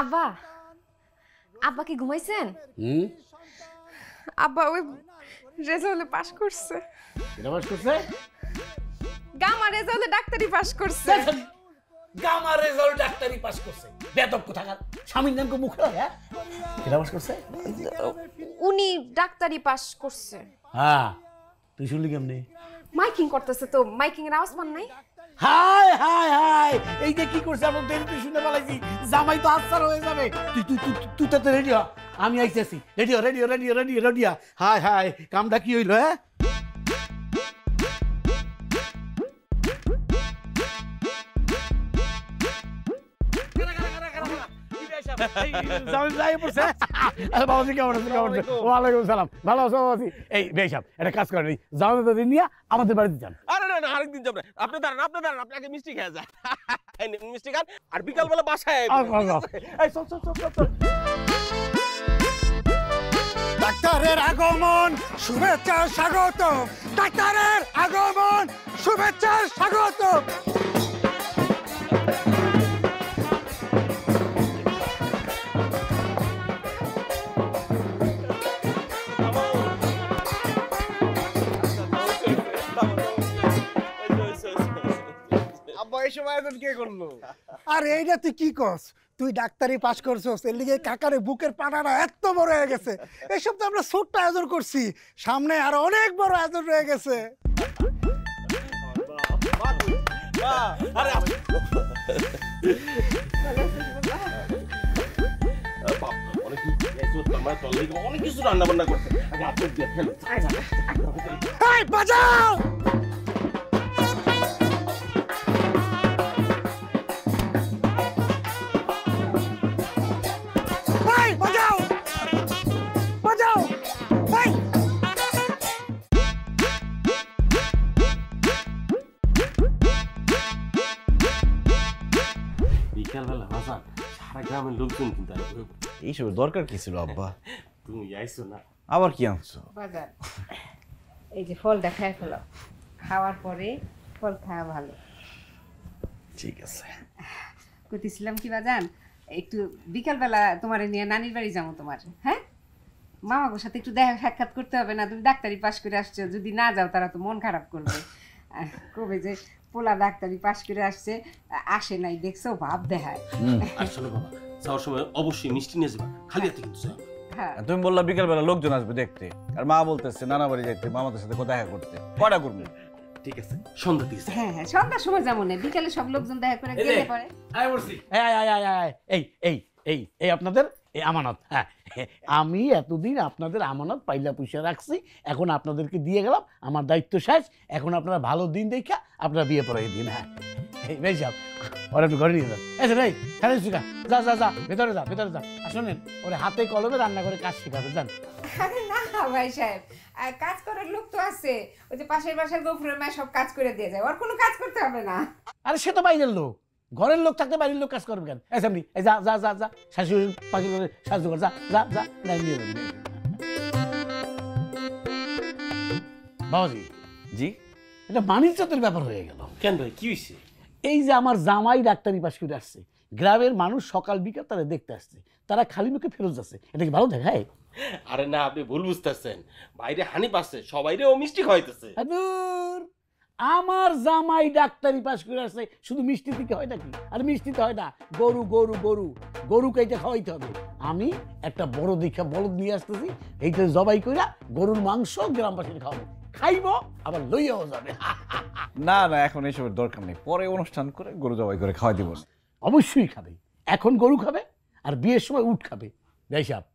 আব্বা আব্বা কি ঘুমাইছেন? আব্বা ওই রেজাল্টে পাস করছে। এটা পাস করছে? গামা রেজাল্টে ডাক্তারি পাস করছে। গামা রেজাল্ট ডাক্তারি পাস করছে। বেদব কোথাকার স্বামীর নাম কো মুখ হ্যাঁ? এটা পাস করছে? উনি ডাক্তারি পাস করছে। হ্যাঁ তুই শুনলি কেমনে? মাইকিং করতেছে তো, মাইকিং এর আওয়াজ পান নাই? হাই হাই হাই এই যে কি করছে আমরা দেরিতে শুনে পালাইছি, জামাই তো আচ্ছার হয়ে যাবে। তুই তুই তুই তো রেডি হ, আমি আইতেছি। রেডি হ রেডি হ ready ready ready. High high কামটা কি হইলো? হ্যাঁ আমাদের বাড়িতে যান। আরেকদিন যাবেন আপনি দাঁড়ান, আপনাকে মিষ্টি খেয়ে যায় মিষ্টি খান আর বিকাল বেলা বাসায়। ডাক্তারের আগমন শুভেচ্ছা স্বাগত, ডাক্তারের আগমন শুভেচ্ছা স্বাগত। আর এইটা তুই কি করছ? তুই ডাক্তারি পাস করছস, এর লিগে কাকারে বুকের পানাটা এত বড় হয়ে গেছে। এসব তো আমরা ছোট্ট আয়োজন করছি, সামনে আরো অনেক বড় আয়োজন রয়ে গেছে। অনেক কিছু রান্না বান্না করছে। বাজাও বাজাও বাজাও। বিকালবেলা বাজার সারা গ্রামের লোকজন কিন্তু এইসব দরকার কি ছিল আব্বা? তুমি আইছো না, আবার কি আনছো? বাজার এই যে ফল দেখায় ফেলো, খাওয়ার পরে ফল খাওয়া ভালো। ঠিক আছে। কইতেছিলাম কি বাজান, একটু বিকালবেলা তোমার নিয়ে নানির বাড়ি যাবো তোমার। হ্যাঁ মামাগোর সাথে একটু দেখা সাক্ষাৎ করতে হবে না? তুমি ডাক্তারি পাশ করে আসছো, যদি না যাও তারা তো মন খারাপ করবে। কবে যে পোলা ডাক্তারি পাশ করে আসছে, আসে নাই দেখছো, ভাব দেখায়। আর শোনো বাবা, যাওয়ার সময় অবশ্যই মিষ্টি নিয়ে যাবা, খালি হাতে কিন্তু যাও। তুমি বললা বিকেল বেলা লোকজন আসবে দেখতে, আর মা বলতেছে নানা বাড়ি যাইতে, মামাদের সাথে দেখা করতে। কয়টা করবো? ঠিক আছে সন্ধ্যা দিয়েছে। হ্যাঁ হ্যাঁ সন্ধ্যার সময় যাবো না, বিকালে সব লোকজন দেখা করে গেলে পরে। এই আপনাদের এই আমানত। হ্যাঁ আমি এতদিন আপনাদের আমানত পাইলা পয়সা রাখছি, এখন আপনাদেরকে দিয়ে গেলাম, আমার দায়িত্ব শেষ। এখন আপনারা ভালো দিন দেখা আপনারা বিয়ে পড়াই দিন। হ্যাঁ এই ভাই সাহেব ওরা একটু ঘরে নিয়ে যান। এসে ভাই খালি শিখা, যা যা যা ভেতরে যা ভেতরে যা। শোনেন ওরা হাতে কলমে রান্না করে কাজ শেখাবে, যান। আরে না ভাই সাহেব, কাজ করার লোক তো আছে, ওই যে পাশের বাসার গফুরের মা সব কাজ করে দিয়ে যায়, ওর কোনো কাজ করতে হবে না। আরে সে তো বাইরের লোক, ঘরের লোক থাকতে বাইরের লোক কাজ করবে কেন? এসে এই যা যা যা যা শাশুড়ি পাখি করে সাহায্য কর, যা যা যা নিয়ে যান। বাবাজি জি এটা মানিজ্যতের ব্যাপার হয়ে গেল। কেন ভাই কি হয়েছে? এই যে আমার জামাই ডাক্তারি পাশ করে আসছে, গ্রামের মানুষ সকাল বিকাল তারা দেখতে আসছে, তারা খালি মুখে ফেরত যাচ্ছে, এটা কি ভালো দেখায়? আরে না, আপনি ভুল বুঝতেছেন। বাইরে হানি পাচ্ছে, সবাইরে ও মিষ্টি খাওয়াইতেছে। আমার জামাই ডাক্তারি পাশ করে আসছে, শুধু মিষ্টি থেকে হয় নাকি? আর মিষ্টিতে হয় না, গরু গরু গরু গরু কেটে খাওয়াইতে হবে। আমি একটা বড় দীক্ষা বলদ নিয়ে আসতেছি, এইটা জবাই কইরা গরুর মাংস গ্রামবাসীর খাওয়াবো, খাইবো আবার লইয়াও যাবে। না না, এখন এইসবের দরকার নেই, পরে অনুষ্ঠান করে গরু জবাই করে খাওয়াই দিব। অবশ্যই খাবে, এখন গরু খাবে আর বিয়ের সময় উট খাবে। যাই সাহেব,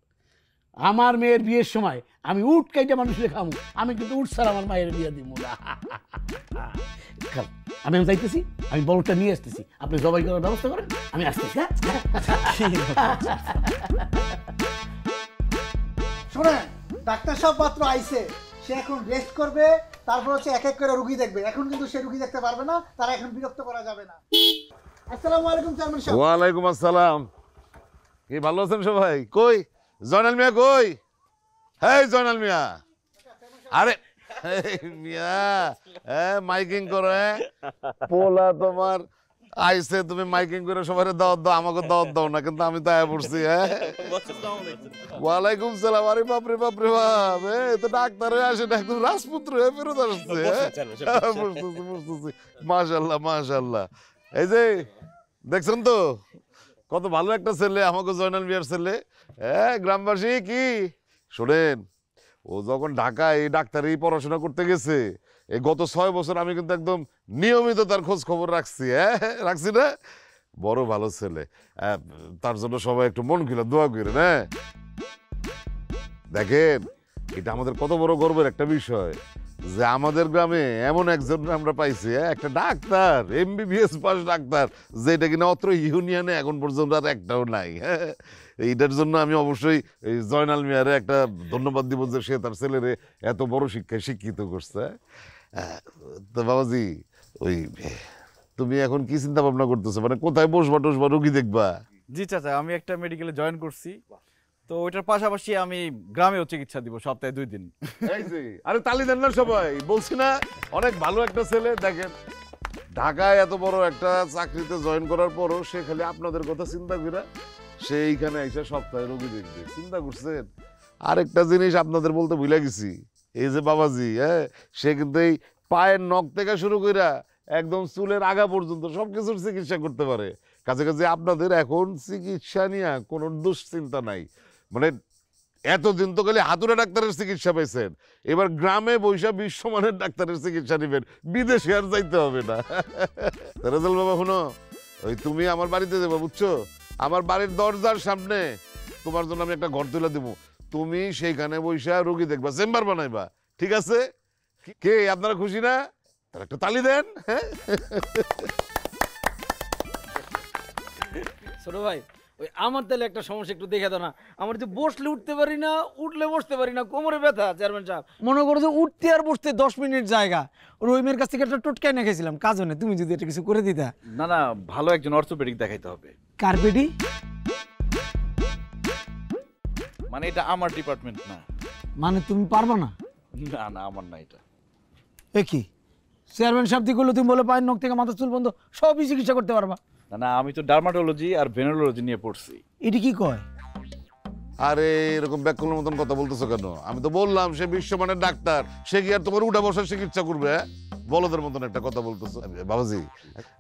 আমার মেয়ের বিয়ের সময় আমি উট কাইটা মানুষের খামু, আমি কিন্তু উট ছাড়া আমার মায়ের বিয়ে দিব না। আমি যাইতেছি, আমি বলটা নিয়ে আসতেছি, আপনি জবাই করার ব্যবস্থা করেন, আমি আসতেছি। শোনেন, ডাক্তার সাহেব মাত্র আইছে, সে এখন রেস্ট করবে, তারপর হচ্ছে এক এক করে রুগী দেখবে। এখন কিন্তু সে রুগী দেখতে পারবে না, তারা এখন বিরক্ত করা যাবে না। আসসালামু আলাইকুম চেয়ারম্যান সাহেব। ওয়ালাইকুম আসসালাম। কি ভালো আছেন সবাই? কই জয়নাল মিয়া, কই? হেই জয়নাল মিয়া, আরে মিয়া মাইকিং করে পোলা তোমার আইসে তুমি মাইকিং করে সবাই দাওয়াত দাও, আমাকে দাওয়াত দাও না, কিন্তু আমি তো আয়া পড়ছি। হ্যাঁ, ওয়ালাইকুম সালাম। আরে বাপরে বাপরে বাপ, তো ডাক্তার হয়ে আসে না, একদম রাজপুত্র হয়ে ফেরত আসছে। বুঝতেছি, মাশাল্লাহ মাশাল্লাহ। এই যে দেখছেন তো কত ভালো একটা ছেলে, আমাকে জয়নাল মিয়ার ছেলে। হ্যাঁ, গ্রামবাসী কি শোনেন, ও যখন ঢাকায় এই ডাক্তারি পড়াশোনা করতে গেছে, এই গত 6 বছর আমি কিন্তু একদম নিয়মিত তার খোঁজ খবর রাখছি। হ্যাঁ, রাখছি না? বড় ভালো ছেলে। তার জন্য সবাই একটু মন খুলে দোয়া করেন। হ্যাঁ, দেখেন এটা আমাদের কত বড় গর্বের একটা বিষয় যে আমাদের গ্রামে এমন একজন আমরা পাইছি, একটা ডাক্তার, MBBS পাস ডাক্তার, যেটা কিনা অত্র ইউনিয়নে এখন পর্যন্ত আর একটাও নাই। হ্যাঁ, এইটার জন্য আমি অবশ্যই এই জয়নাল মিয়ারে একটা ধন্যবাদ দিব যে সে তার ছেলেরে এত বড় শিক্ষায় শিক্ষিত করছে। তো বাবাজি, ওই তুমি এখন কি চিন্তা ভাবনা করতেছো, মানে কোথায় বসবা টসবা, রুগী দেখবা? জি চাচা, আমি একটা মেডিকেলে জয়েন করছি, তো ওইটার পাশাপাশি আমি গ্রামেও চিকিৎসা দিব সপ্তাহে 2 দিন। এই যে, আরে তালি দেন না সবাই, বলছি না অনেক ভালো একটা ছেলে। দেখেন ঢাকায় এত বড় একটা চাকরিতে জয়েন করার পরও সে খালি আপনাদের কথা চিন্তা করে সে এইখানে এসে সপ্তাহে রোগী দেখবে। চিন্তা করছেন? আরেকটা জিনিস আপনাদের বলতে ভুলে গেছি, এই যে বাবাজি, হ্যাঁ, সে কিন্তু এই পায়ের নখ থেকে শুরু করে একদম চুলের আগা পর্যন্ত সবকিছুর চিকিৎসা করতে পারে। কাছে কাছে আপনাদের এখন চিকিৎসা নিয়ে কোনো দুশ্চিন্তা নাই। মানে এতদিন তো খালি হাতুড়ে ডাক্তারের চিকিৎসা পাইছেন, এবার গ্রামে বৈশা বিশ্বমানের ডাক্তারের চিকিৎসা নেবেন, বিদেশে আর যাইতে হবে না। রেজাল বাবা, শুনো, ওই তুমি আমার বাড়িতে যাবো, বুঝছো? আমার বাড়ির দরজার সামনে তোমার জন্য আমি একটা ঘর তুলে দেবো, তুমি সেইখানে বৈশা রোগী দেখবা, চেম্বার বানাইবা, ঠিক আছে? কে আপনারা খুশি না? তার একটা তালি দেন। হ্যাঁ, ছোট ভাই, ওই আমার তাহলে একটা সমস্যা একটু দেখে দাও না। আমার যে বসলে উঠতে পারি না, উঠলে বসতে পারি না, কোমরে ব্যথা। চেয়ারম্যান সাহেব, মনে করো যে উঠতে আর বসতে 10 মিনিট জায়গা, রহিমের কাছ থেকে একটা টোটকায় নিয়ে গেছিলাম, কাজ হয় না, তুমি যদি এটা কিছু করে দিতা। না না, ভালো একজন অর্থোপেডিক দেখাইতে হবে। কার্পেডি? মানে এটা আমার ডিপার্টমেন্ট না। মানে তুমি পারবা না? না না, আমার না এটা। এ কি চেয়ারম্যান সাহেব দিয়ে করলো, তুমি বলে পায়ের নখ থেকে মাথা চুল বন্ধ সবই চিকিৎসা করতে পারবা? না না, আমি তো ডার্মাটোলজি আর ভেনোলজি নিয়ে পড়ছি। এটি কি কয়? আরে এরকম ব্যাকুলের মতন কথা বলতেছো কেন? আমি তো বললাম সে বিশ্বমানের ডাক্তার, সে কি আর তোমার উঠা বসার চিকিৎসা করবে? হ্যাঁ, বলদের মতন একটা কথা বলতেছো। বাবাজি,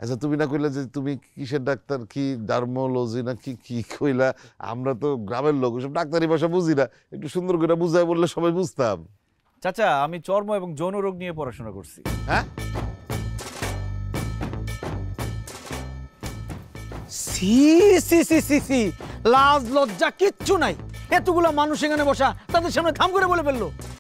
আচ্ছা তুমি না কইলা যে তুমি কিসের ডাক্তার, কি ডার্মোলজি না কি কি কইলা? আমরা তো গ্রামের লোক, সব ডাক্তারি ভাষা বুঝি না, একটু সুন্দর করে বুঝায় বললে সবাই বুঝতাম। চাচা, আমি চর্ম এবং যৌন রোগ নিয়ে পড়াশোনা করছি। হ্যাঁ, সি সি সি সি সি, লাজ লজ্জা কিচ্ছু নাই। এতগুলা মানুষ এখানে বসা, তাদের সামনে থাম করে বলে ফেললো